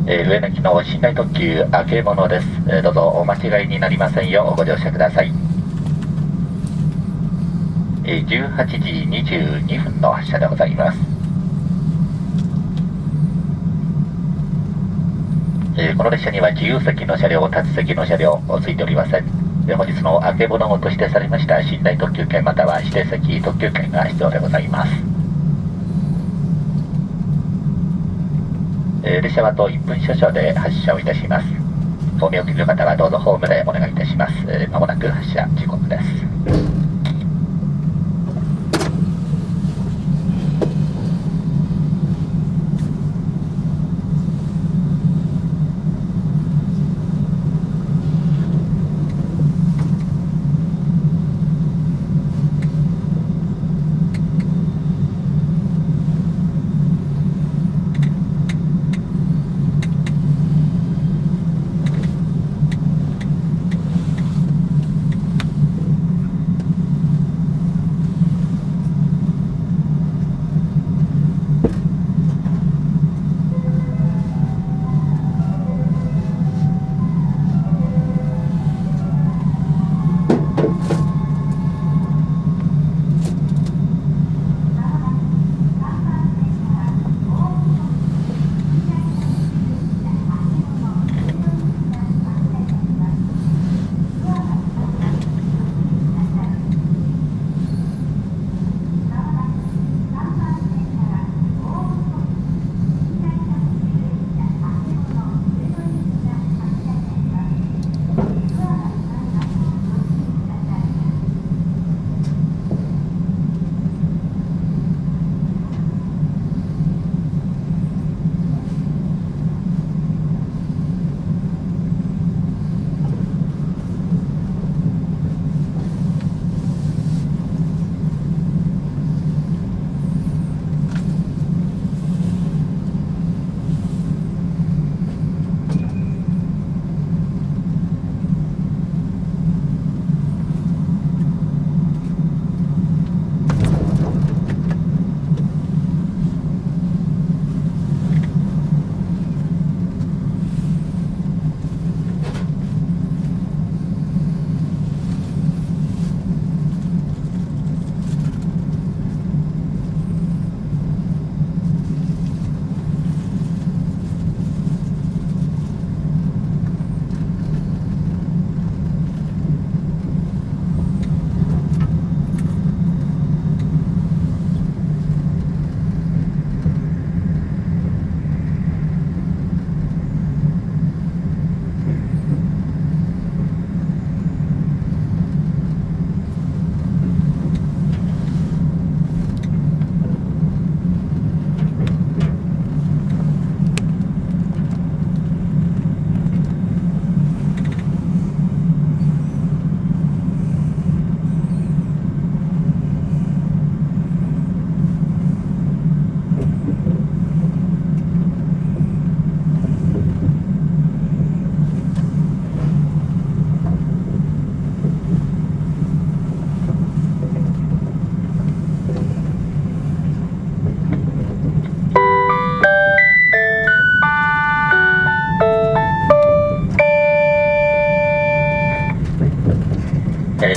上野駅の寝台特急あけぼのです。どうぞお間違いになりませんようご乗車ください。18時22分の発車でございます。この列車には自由席の車両、立ち席の車両ついておりません。本日のあけぼのご指定されました寝台特急券または指定席特急券が必要でございます。列車はと1分少々で発車をいたします。ホームを切る方はどうぞホームでお願いいたします。まもなく発車時刻です。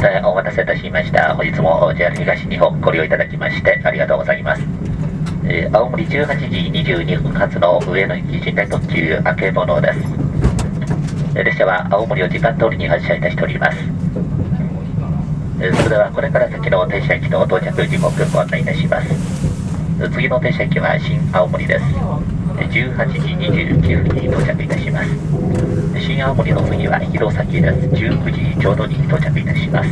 大変お待たせいたしました。本日も JR 東日本ご利用いただきましてありがとうございます。青森18時22分発の上野行き寝台特急あけぼのです。列車は青森を時間通りに発車いたしております。それではこれから先の停車駅の到着時刻ご案内いたします。次の停車駅は新青森です。18時29分に到着いたします。新青森の次は弘前です。19時ちょうどに到着いたします。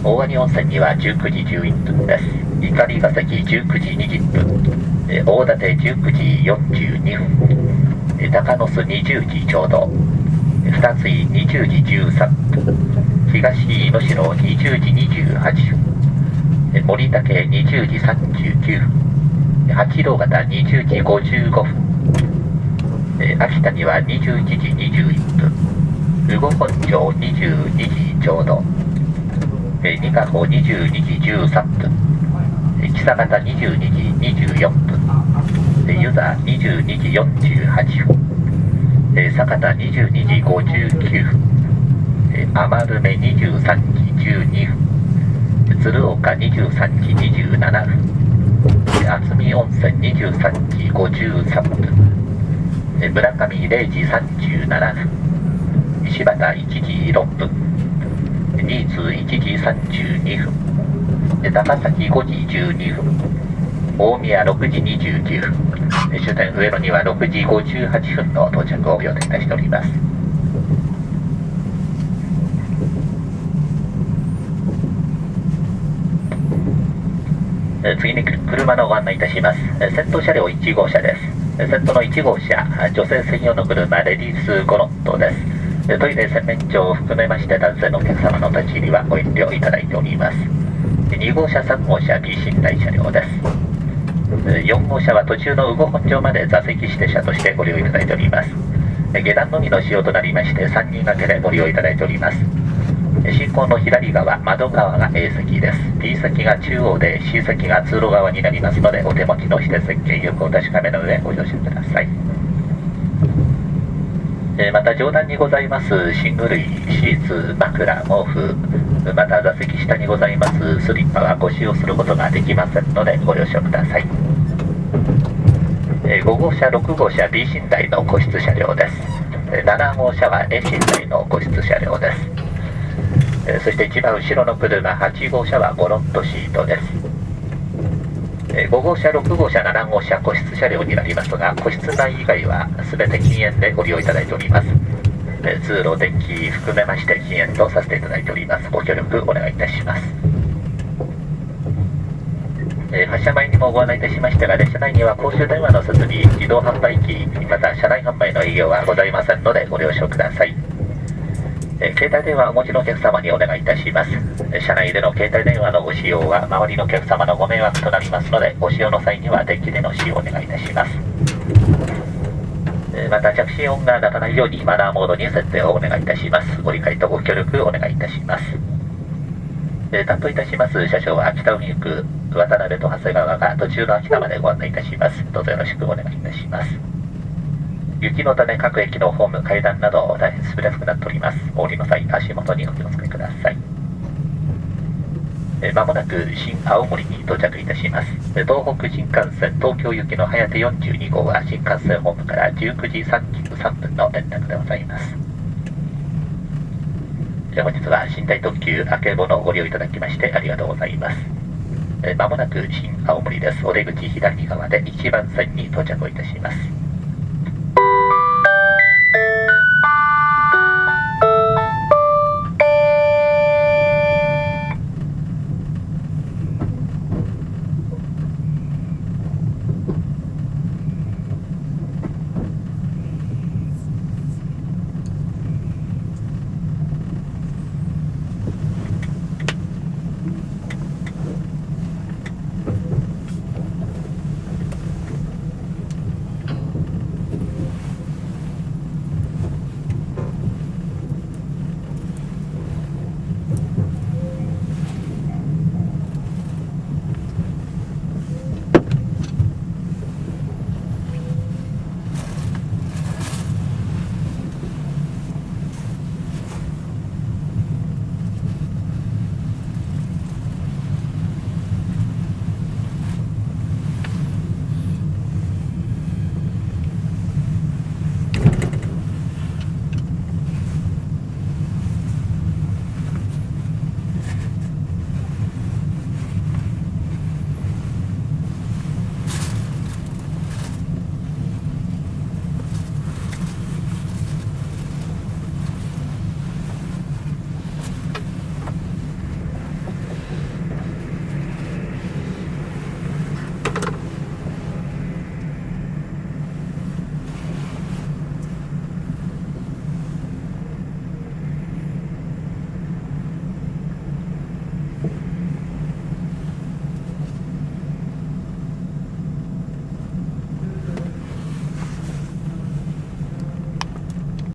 大鰐温泉には19時11分です。碇ヶ関19時20分、大館19時42分、高野須20時ちょうど、二つ井20時13分、東能代20時28分、森竹20時39分、八郎潟20時55分、秋田には21時21分、羽後本町22時ちょうど、二ヶ穂22時13分、木佐方22時24分、湯沢22時48分、酒田22時59分、余目23時12分、鶴岡23時27分、渥美温泉23時53分、村上0時37分、柴田1時6分、新津1時32分、高崎5時12分、大宮6時29分、終点上野には6時58分の到着を予定いたしております。次に車のご案内いたします。先頭車両1号車です。先頭の1号車、女性専用の車レディースゴロットです。トイレ洗面所を含めまして男性のお客様の立ち入りはご遠慮いただいております。2号車、3号車 B 寝台車両です。4号車は途中の羽後本場まで座席指定車としてご利用いただいております。下段のみの使用となりまして3人掛けでご利用いただいております。進行の左側、窓側が A 席です。B 席が中央で C 席が通路側になりますので、お手持ちの指定席券よくお確かめの上ご乗車ください。また上段にございます寝具類、シーツ、枕、毛布、また座席下にございますスリッパはご使用することができませんのでご了承ください。5号車、6号車 B 寝台の個室車両です。7号車は A 寝台の個室車両です。そして一番後ろの車、8号車はゴロッとシートです。5号車、6号車、7号車、個室車両になりますが、個室内以外は全て禁煙でご利用いただいております。通路、電気含めまして禁煙とさせていただいております。ご協力お願いいたします。発車前にもご案内いたしましたが、列車内には公衆電話の設備、自動販売機、また車内販売の営業はございませんのでご了承ください。携帯電話をお持ちのお客様にお願いいたします。車内での携帯電話のご使用は周りのお客様のご迷惑となりますので、ご使用の際にはデッキでの使用をお願いいたします。また着信音が鳴らないようにマナーモードに設定をお願いいたします。ご理解とご協力お願いいたします。担当いたします車掌は北海行く渡辺と長谷川が途中の秋田までご案内いたします。どうぞよろしくお願いいたします。雪のため各駅のホーム、階段など大変滑りやすくなっております。お降りの際、足元にお気をつけください。まもなく新青森に到着いたします。東北新幹線東京行きのはやて42号は新幹線ホームから19時33分の連絡でございます。本日は寝台特急あけぼのをご利用いただきましてありがとうございます。まもなく新青森です。お出口左側で1番線に到着をいたします。